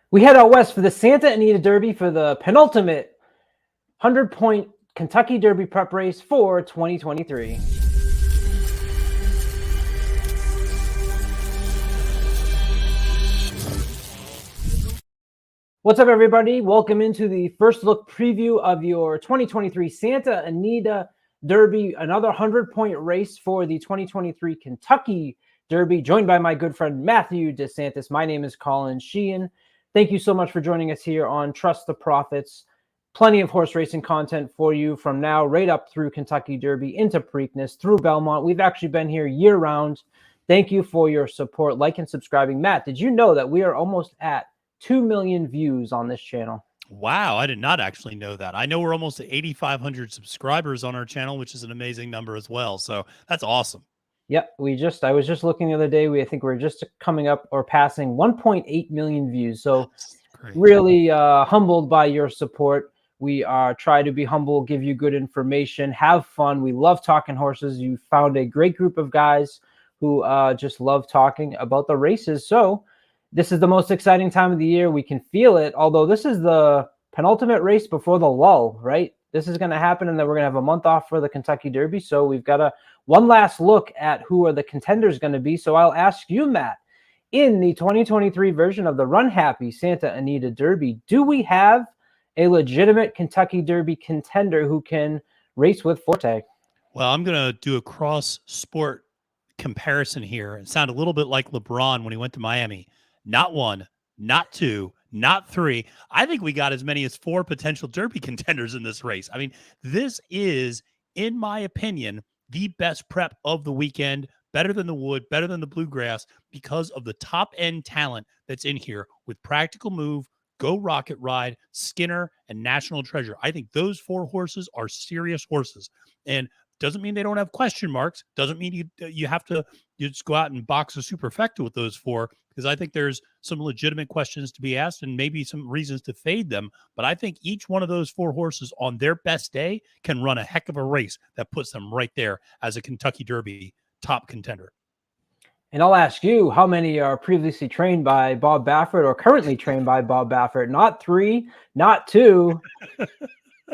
We head out west for the Santa Anita Derby for the penultimate 100-point Kentucky Derby prep race for 2023. What's up, everybody? Welcome into the first look preview of your 2023 Santa Anita Derby, another 100-point race for the 2023 Kentucky Derby, joined by my good friend Matthew DeSantis. My name is Colin Sheehan. Thank you so much for joining us here on Trust the Profits. Plenty of horse racing content for you from now right up through Kentucky Derby, into Preakness, through Belmont. We've actually been here year-round. Thank you for your support, like and subscribing. Matt, did you know that we are almost at 2 million views on this channel? Wow, I did not actually know that. I know we're almost at 8,500 subscribers on our channel, which is an amazing number as well. So that's awesome. Yep, I was just looking the other day. I think we're just coming up or passing 1.8 million views. So really humbled by your support. We try to be humble, give you good information, have fun. We love talking horses. You found a great group of guys who just love talking about the races. So this is the most exciting time of the year. We can feel it, although this is the penultimate race before the lull, right? This is going to happen, and then we're going to have a month off for the Kentucky Derby. So we've got one last look at who are the contenders going to be. So I'll ask you, Matt, in the 2023 version of the Run Happy Santa Anita Derby, do we have a legitimate Kentucky Derby contender who can race with Forte? Well, I'm going to do a cross-sport comparison here and sound a little bit like LeBron when he went to Miami. Not one, not two, not three. I think we got as many as 4 potential Derby contenders in this race. I mean, this is, in my opinion, the best prep of the weekend. Better than the Wood, better than the Bluegrass, because of the top-end talent that's in here with Practical Move, Geaux Rocket Ride, Skinner, and National Treasure. I think those 4 horses are serious horses. And doesn't mean they don't have question marks. Doesn't mean you have to just go out and box a superfecta with those 4, because I think there's some legitimate questions to be asked and maybe some reasons to fade them. But I think each one of those 4 horses on their best day can run a heck of a race that puts them right there as a Kentucky Derby top contender. And I'll ask you, how many are previously trained by Bob Baffert or currently trained by Bob Baffert? Not 3, not 2,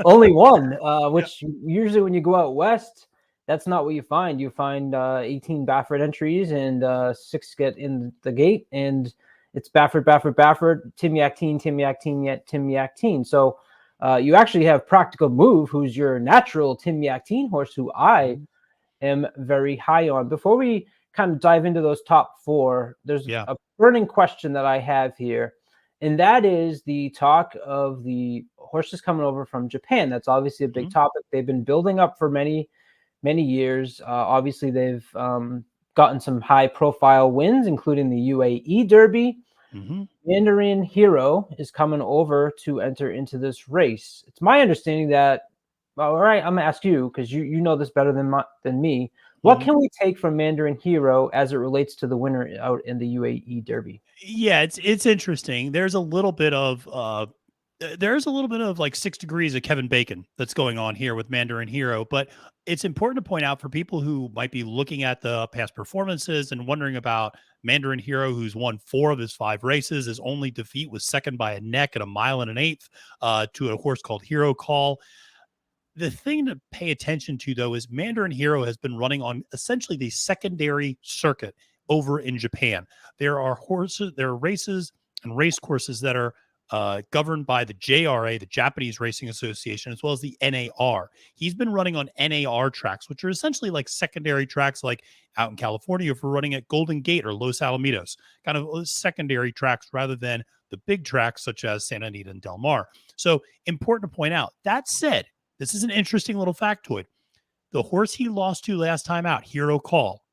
only 1, which usually when you go out west, that's not what you find. You find 18 Baffert entries and 6 get in the gate, and it's Baffert, Baffert, Baffert, Tim Yakteen, Tim Yakteen, Tim Yakteen. So you actually have Practical Move, who's your natural Tim Yakteen horse, who I am very high on. Before we kind of dive into those top 4, there's a burning question that I have here, and that is the talk of the horses coming over from Japan. That's obviously a big topic. They've been building up for many years. Obviously, they've gotten some high-profile wins, including the UAE Derby. Mandarin Hero is coming over to enter into this race. It's my understanding that, all right, I'm going to ask you, because you know this better than me. What can we take from Mandarin Hero as it relates to the winner out in the UAE Derby? Yeah, it's interesting. There's a little bit of like 6 degrees of Kevin Bacon that's going on here with Mandarin Hero. But it's important to point out for people who might be looking at the past performances and wondering about Mandarin Hero, who's won 4 of his 5 races. His only defeat was second by a neck at 1 1/8 to a horse called Hero Call. The thing to pay attention to, though, is Mandarin Hero has been running on essentially the secondary circuit over in Japan. There are races and race courses that are governed by the JRA, the Japanese Racing Association, as well as the NAR. He's been running on NAR tracks, which are essentially like secondary tracks, like out in California, if we're running at Golden Gate or Los Alamitos, kind of secondary tracks rather than the big tracks such as Santa Anita and Del Mar. So important to point out. That said, this is an interesting little factoid. The horse he lost to last time out, Hero Call,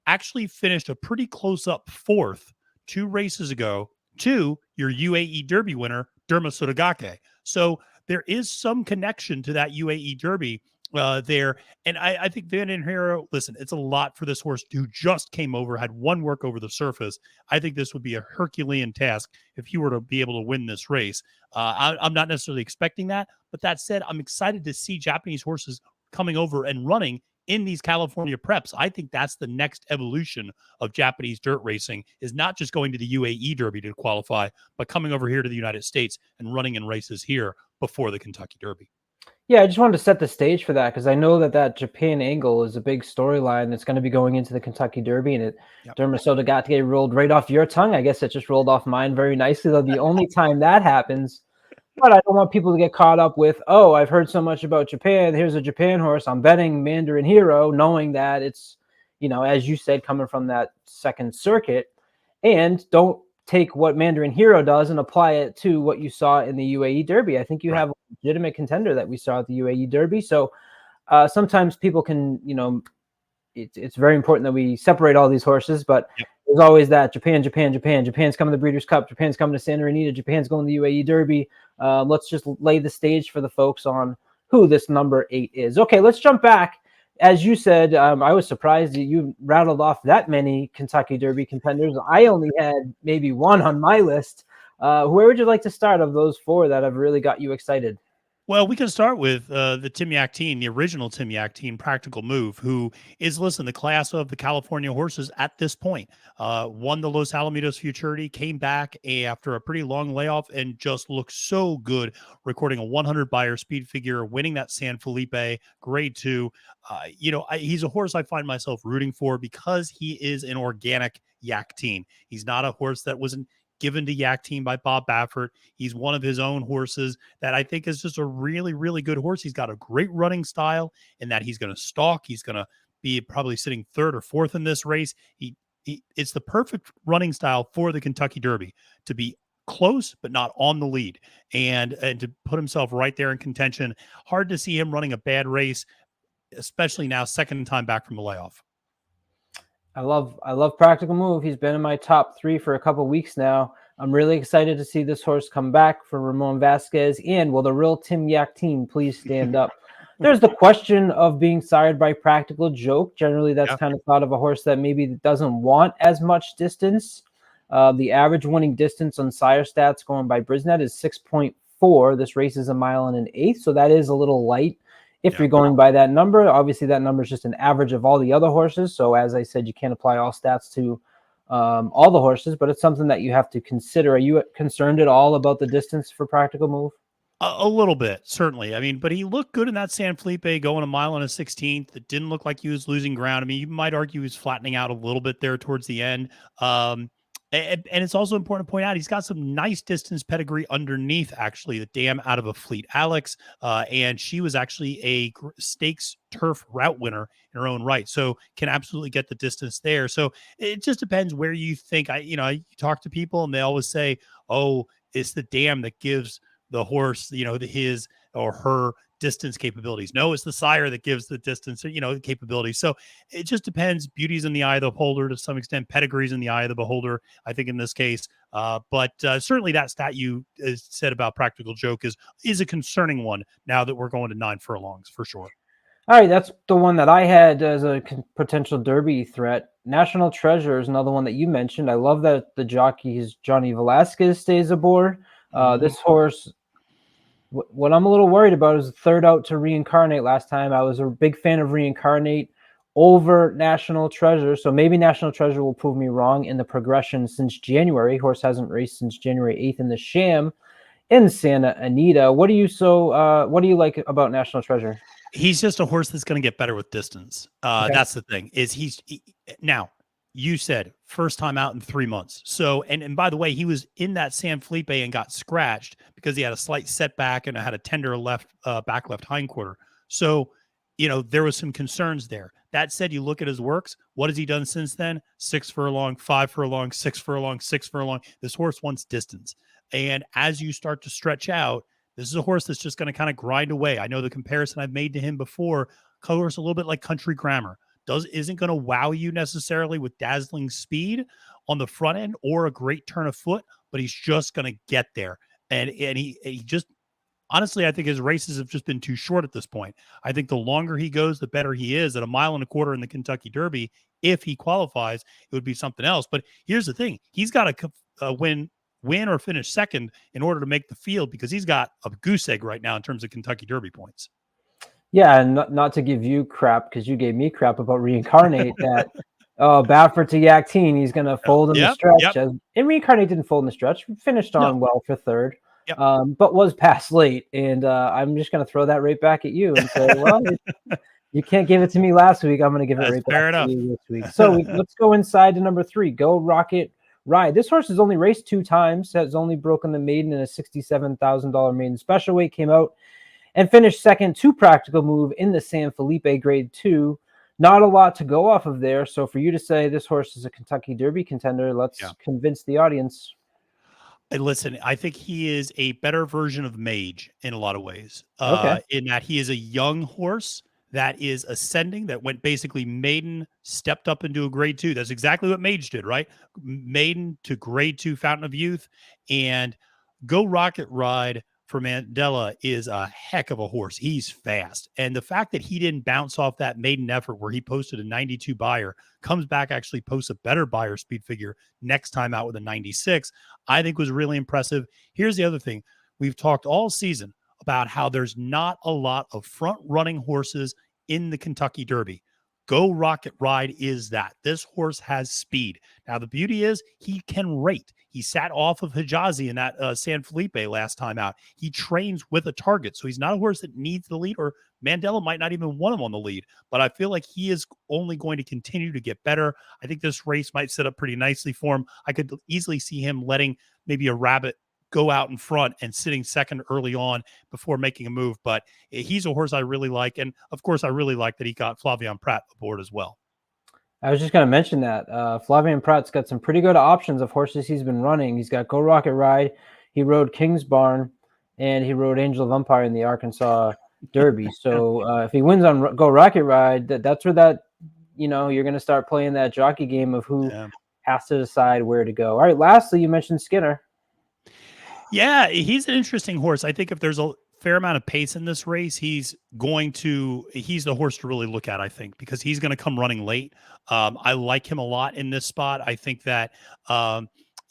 actually finished a pretty close up 4th 2 races ago to your UAE Derby winner, Derma Sotogake. So there is some connection to that UAE Derby there. And I think Mandarin Hero, listen, it's a lot for this horse who just came over, had 1 work over the surface. I think this would be a Herculean task if he were to be able to win this race. I'm not necessarily expecting that. But that said, I'm excited to see Japanese horses coming over and running in these California preps. I think that's the next evolution of Japanese dirt racing, is not just going to the UAE Derby to qualify, but coming over here to the United States and running in races here before the Kentucky Derby. Yeah, I just wanted to set the stage for that because I know that Japan angle is a big storyline that's going to be going into the Kentucky Derby, and Yep. Dermot got to get rolled right off your tongue. I guess it just rolled off mine very nicely. Though the only time that happens, but I don't want people to get caught up with, oh, I've heard so much about Japan. Here's a Japan horse. I'm betting Mandarin Hero, knowing that it's, as you said, coming from that second circuit, and don't take what Mandarin Hero does and apply it to what you saw in the UAE Derby. I think you have a legitimate contender that we saw at the UAE Derby. So sometimes people can, it's very important that we separate all these horses, but there's always that Japan's coming to the Breeders' Cup, Japan's coming to Anita, Japan's going to the UAE Derby. Let's just lay the stage for the folks on who this number 8 is. Okay, let's jump back. As you said, I was surprised that you rattled off that many Kentucky Derby contenders. I only had maybe one on my list. Where would you like to start of those 4 that have really got you excited? Well, we can start with the Tim Yaktine, the original Tim Yaktine, Practical Move, who is, the class of the California horses at this point. Won the Los Alamitos Futurity, came back after a pretty long layoff, and just looked so good, recording a 100 Beyer speed figure, winning that San Felipe Grade 2. He's a horse I find myself rooting for because he is an organic Yaktine. He's not a horse that wasn't given to Yaktine by Bob Baffert. He's one of his own horses that I think is just a really, really good horse. He's got a great running style in that he's going to stalk. He's going to be probably sitting 3rd or 4th in this race. It's the perfect running style for the Kentucky Derby, to be close but not on the lead, and to put himself right there in contention. Hard to see him running a bad race, especially now, second time back from the layoff. I love Practical Move. He's been in my top 3 for a couple weeks now. I'm really excited to see this horse come back for Ramon Vasquez. And will the real Tim Yaktine please stand up? There's the question of being sired by Practical Joke. Generally, that's kind of thought of a horse that maybe doesn't want as much distance. The average winning distance on sire stats going by Brisnet is 6.4. This race is 1 1/8 miles, so that is a little light. If you're going by that number, obviously that number is just an average of all the other horses. So as I said, you can't apply all stats to all the horses, but it's something that you have to consider. Are you concerned at all about the distance for Practical Move? A little bit, certainly. I mean, but he looked good in that San Felipe, going 1 1/16. It didn't look like he was losing ground. I mean, you might argue he was flattening out a little bit there towards the end. And it's also important to point out he's got some nice distance pedigree underneath, actually, the dam out of a Fleet Alex. And she was actually a stakes turf route winner in her own right. So can absolutely get the distance there. So it just depends where you think. You talk to people and they always say, oh, it's the dam that gives the horse, his or her distance capabilities. No, it's the sire that gives the distance, capabilities. So it just depends. Beauty's in the eye of the beholder to some extent. Pedigree's in the eye of the beholder, I think, in this case. But certainly that stat you said about Practical Joke is a concerning one now that we're going to 9 furlongs for sure. All right, that's the one that I had as a potential Derby threat. National Treasure is another one that you mentioned. I love that the jockey Johnny Velasquez stays aboard. This horse, what I'm a little worried about is the third out to Reincarnate last time. I was a big fan of Reincarnate over National Treasure, so maybe National Treasure will prove me wrong in the progression since January. Horse hasn't raced since January 8th in the Sham in Santa Anita. What do you like about National Treasure? He's just a horse that's going to get better with distance. That's the thing. Now, you said first time out in 3 months. So, and by the way, he was in that San Felipe and got scratched because he had a slight setback and had a tender back left hindquarter. So, there was some concerns there. That said, you look at his works. What has he done since then? 6 furlong, 5 furlong, 6 furlong, 6 furlong. This horse wants distance. And as you start to stretch out, this is a horse that's just going to kind of grind away. I know the comparison I've made to him before colors a little bit like Country Grammar. Isn't going to wow you necessarily with dazzling speed on the front end or a great turn of foot, but he's just going to get there. And he just, honestly, I think his races have just been too short at this point. I think the longer he goes, the better he is. At 1.25 miles in the Kentucky Derby, if he qualifies, it would be something else. But here's the thing. He's got to win or finish second in order to make the field because he's got a goose egg right now in terms of Kentucky Derby points. Yeah, and not to give you crap because you gave me crap about Reincarnate that Baffert to Yak-Teen, he's going to fold in the Yep. stretch. And Reincarnate didn't fold in the stretch, finished on No. well for third, Yep. but was passed late. And I'm just going to throw that right back at you and say, well, you can't give it to me last week. I'm going to give it That's right fair back enough. to you this week. So let's go inside to number 3, Geaux Rocket Ride. This horse has only raced 2 times, has only broken the maiden in a $67,000 maiden special weight, came out and finished second to Practical Move in the San Felipe Grade 2. Not a lot to go off of there. So for you to say this horse is a Kentucky Derby contender, let's convince the audience. Listen, I think he is a better version of Mage in a lot of ways. Okay. In that he is a young horse that is ascending, that went basically maiden, stepped up into a grade 2. That's exactly what Mage did, right? Maiden to grade 2 Fountain of Youth. And Geaux Rocket Ride for Mandela is a heck of a horse. He's fast. And the fact that he didn't bounce off that maiden effort where he posted a 92 buyer, comes back, actually posts a better buyer speed figure next time out with a 96, I think was really impressive. Here's the other thing. We've talked all season about how there's not a lot of front running horses in the Kentucky Derby. Geaux Rocket Ride is that. This horse has speed. Now, the beauty is he can rate. He sat off of Hijazi in that San Felipe last time out. He trains with a target. So he's not a horse that needs the lead, or Mandela might not even want him on the lead. But I feel like he is only going to continue to get better. I think this race might set up pretty nicely for him. I could easily see him letting maybe a rabbit go out in front and sitting second early on before making a move. But he's a horse I really like. And of course, I really like that he got Flavien Prat aboard as well. I was just going to mention that Flavien Prat's got some pretty good options of horses he's been running. He's got Geaux Rocket Ride. He rode King's Barn, and he rode Angel of Empire in the Arkansas Derby. So if he wins on Geaux Rocket Ride, that's where that, you're going to start playing that jockey game of who has to decide where to go. All right, lastly, you mentioned Skinner. Yeah, he's an interesting horse. I think if there's a fair amount of pace in this race, he's the horse to really look at, I think, because he's going to come running late. I like him a lot in this spot. I think that,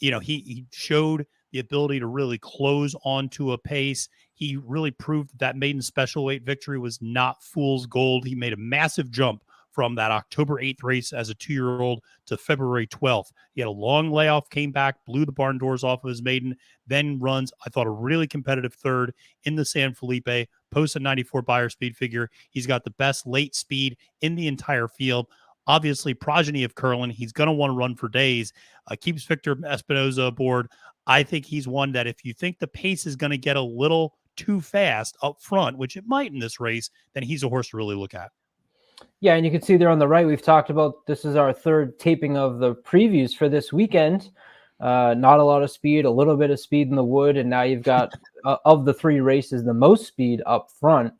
he showed the ability to really close onto a pace. He really proved that maiden special weight victory was not fool's gold. He made a massive jump from that October 8th race as a 2-year-old to February 12th. He had a long layoff, came back, blew the barn doors off of his maiden, then runs, I thought, a really competitive third in the San Felipe, posts a 94 buyer speed figure. He's got the best late speed in the entire field. Obviously, progeny of Curlin. He's going to want to run for days. Keeps Victor Espinoza aboard. I think he's one that if you think the pace is going to get a little too fast up front, which it might in this race, then he's a horse to really look at. Yeah, and you can see there on the right, we've talked about this is our third taping of the previews for this weekend. Not a lot of speed, a little bit of speed in the wood, and now you've got, of the 3 races, the most speed up front,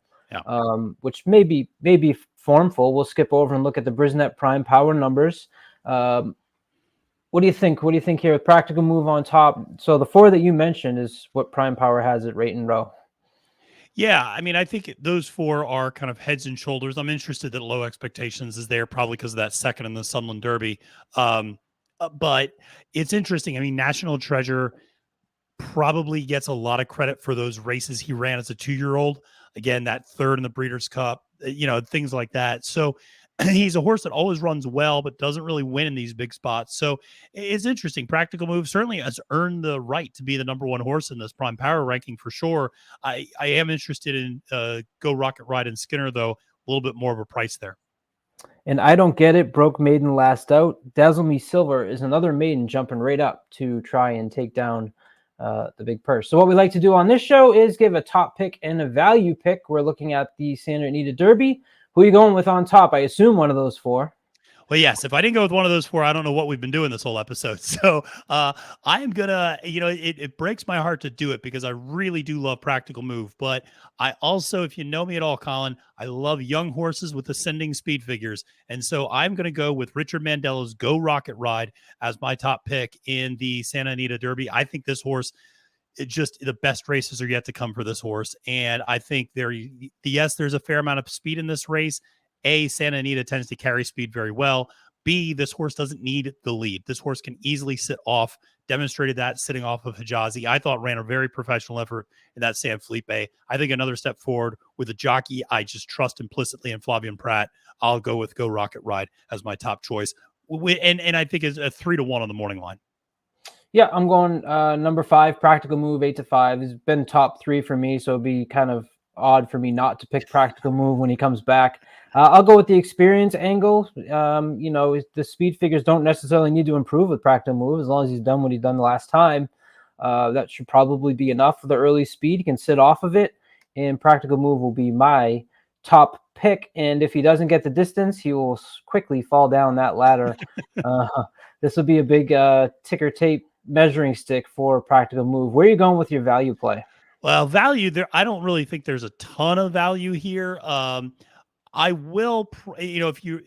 which may be formful. We'll skip over and look at the Brisnet Prime Power numbers. What do you think? What do you think here with Practical Move on top? So the 4 that you mentioned is what Prime Power has at Rate and Row. Yeah, I mean, I think those 4 are kind of heads and shoulders. I'm interested that Low Expectations is there, probably because of that second in the Sunland Derby. But it's interesting. I mean, National Treasure probably gets a lot of credit for those races he ran as a 2-year-old. Again, that third in the Breeders' Cup, things like that. So he's a horse that always runs well, but doesn't really win in these big spots. So it's interesting. Practical Move certainly has earned the right to be the number 1 horse in this Prime Power ranking for sure. I am interested in Geaux Rocket Ride and Skinner, though, a little bit more of a price there. And I don't get it. Broke maiden last out. Dazzle Me Silver is another maiden jumping right up to try and take down the big purse. So what we like to do on this show is give a top pick and a value pick. We're looking at the Santa Anita Derby. Who are you going with on top? I assume one of those 4. Well, yes, if I didn't go with one of those 4, I don't know what we've been doing this whole episode. So I am going to, it breaks my heart to do it because I really do love Practical Move. But I also, if you know me at all, Colin, I love young horses with ascending speed figures. And so I'm going to go with Richard Mandela's Geaux Rocket Ride as my top pick in the Santa Anita Derby. I think this horse, the best races are yet to come for this horse. And I think there's a fair amount of speed in this race. Santa Anita tends to carry speed very well, B, this horse doesn't need the lead. This horse can easily sit off, demonstrated that sitting off of Hijazi. I thought ran a very professional effort in that San Felipe. I think another step forward with a jockey I just trust implicitly in Flavian Pratt. I'll go with Geaux Rocket Ride as my top choice. And I think it's a 3-1 on the morning line. Yeah, I'm going number 5, Practical Move, 8-5. It's been top 3 for me, so it'd be kind of odd for me not to pick Practical Move when he comes back. I'll go with the experience angle. The speed figures don't necessarily need to improve with Practical Move as long as he's done what he's done the last time. That should probably be enough for the early speed. He can sit off of it, and Practical Move will be my top pick. And if he doesn't get the distance, he will quickly fall down that ladder. This will be a big ticker tape measuring stick for Practical Move. Where are you going with your value play? Well, value there, I don't really think there's a ton of value here. I will, if you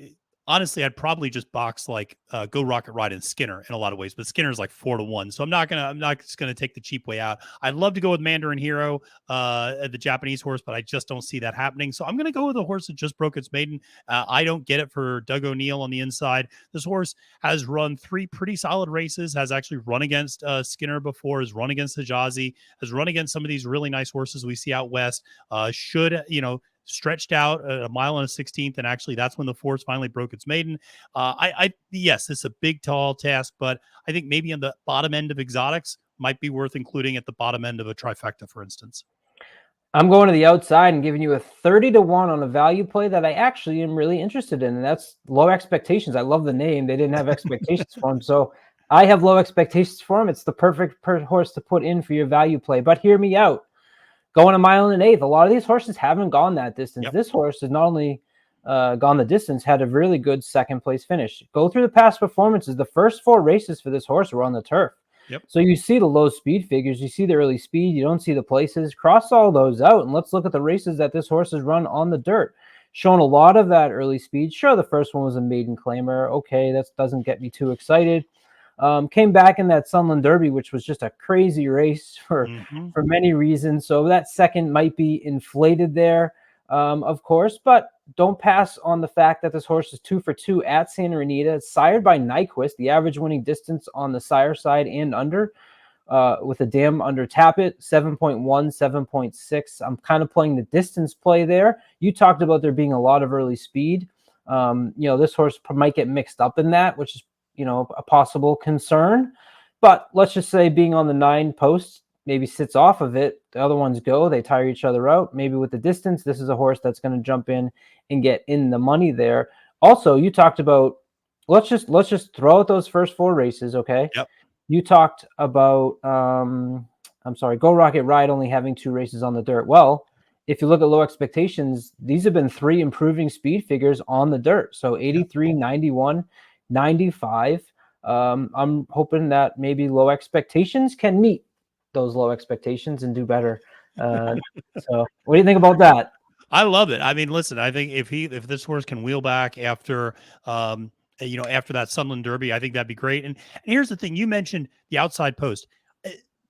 honestly, I'd probably just box like Geaux Rocket Ride and Skinner in a lot of ways, but Skinner's like 4-1. So I'm not just gonna take the cheap way out. I'd love to go with Mandarin Hero, the Japanese horse, but I just don't see that happening. So I'm gonna go with a horse that just broke its maiden. I don't get it for Doug O'Neill on the inside. This horse has run 3 pretty solid races, has actually run against Skinner before, has run against Hijazi, has run against some of these really nice horses we see out west. Stretched out a mile and a 16th, and actually that's when the force finally broke its maiden. Yes, it's a big, tall task, but I think maybe on the bottom end of exotics might be worth including at the bottom end of a trifecta, for instance. I'm going to the outside and giving you a 30-1 on a value play that I actually am really interested in, and that's Low Expectations. I love the name. They didn't have expectations for him, so I have low expectations for him. It's the perfect horse to put in for your value play, but hear me out. Going a mile and an eighth. A lot of these horses haven't gone that distance. Yep. This horse has not only gone the distance, had a really good second place finish. Go through the past performances. The first 4 races for this horse were on the turf. Yep. So you see the low speed figures, you see the early speed, you don't see the places. Cross all those out, and let's look at the races that this horse has run on the dirt. Shown a lot of that early speed. Sure, the first one was a maiden claimer. Okay, that doesn't get me too excited. Came back in that Sunland Derby, which was just a crazy race for many reasons. So that second might be inflated there, of course, but don't pass on the fact that this horse is 2 for 2 at Santa Anita. It's sired by Nyquist, the average winning distance on the sire side and under, with a dam under Tappet, 7.1, 7.6. I'm kind of playing the distance play there. You talked about there being a lot of early speed. This horse might get mixed up in that, which is a possible concern. But let's just say being on the 9 post maybe sits off of it. The other ones go, they tire each other out. Maybe with the distance, this is a horse that's going to jump in and get in the money there. Also, you talked about, let's just throw out those first 4 races, okay? Yep. You talked about, Geaux Rocket Ride only having 2 races on the dirt. Well, if you look at Low Expectations, these have been 3 improving speed figures on the dirt. So 83, 91, 95. I'm hoping that maybe Low Expectations can meet those low expectations and do better. So what do you think about that? I love it. I mean, listen, I think if this horse can wheel back after after that Sunland Derby, I think that'd be great. And here's the thing, you mentioned the outside post.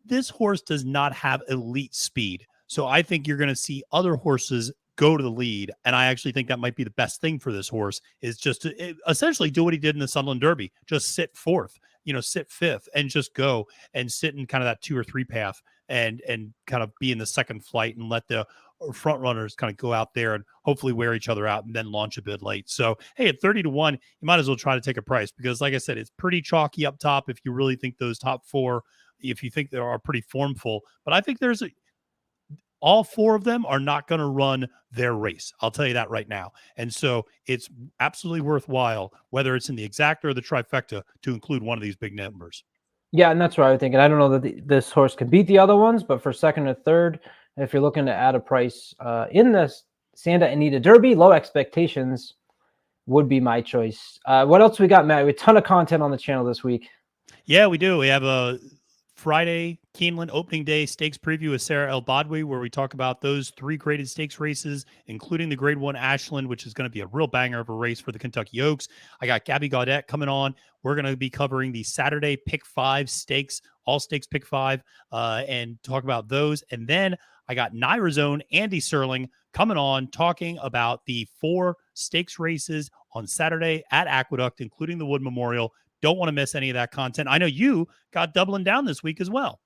This horse does not have elite speed. So I think you're going to see other horses go to the lead. And I actually think that might be the best thing for this horse, is just to essentially do what he did in the Sunland Derby. Just sit 4th, sit 5th, and just go and sit in kind of that 2 or 3 path and kind of be in the second flight and let the front runners kind of go out there and hopefully wear each other out and then launch a bit late. So, hey, at 30-1, you might as well try to take a price, because like I said, it's pretty chalky up top if you really think those top 4, if you think they are pretty formful. But I think all 4 of them are not going to run their race. I'll tell you that right now. And so it's absolutely worthwhile, whether it's in the exacta or the trifecta, to include one of these big numbers. Yeah, and that's what I was thinking. I don't know that this horse can beat the other ones, but for second or third, if you're looking to add a price in the Santa Anita Derby, Low Expectations would be my choice. What else we got, Matt? We have a ton of content on the channel this week. Yeah, we do. We have a Friday Keeneland opening day stakes preview with Sarah El Badwi, where we talk about those 3 graded stakes races, including the grade 1 Ashland, which is going to be a real banger of a race for the Kentucky Oaks. I got Gabby Gaudette coming on. We're going to be covering the Saturday pick 5 stakes, all stakes pick 5, and talk about those. And then I got Naira's own Andy Serling coming on, talking about the 4 stakes races on Saturday at Aqueduct, including the Wood Memorial. Don't want to miss any of that content. I know you got doubling down this week as well.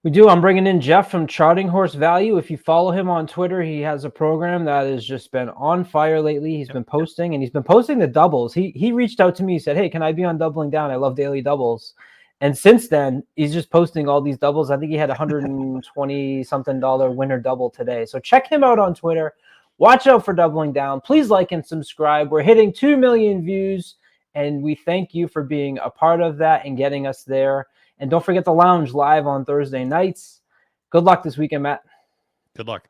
We do. I'm bringing in Jeff from Charting Horse Value. If you follow him on Twitter, he has a program that has just been on fire lately. He's been posting, and he's been posting the doubles. He reached out to me. He said, hey, can I be on Doubling Down? I love daily doubles. And since then, he's just posting all these doubles. I think he had $120-something winner double today. So check him out on Twitter. Watch out for Doubling Down. Please like and subscribe. We're hitting 2 million views, and we thank you for being a part of that and getting us there. And don't forget the lounge live on Thursday nights. Good luck this weekend, Matt. Good luck.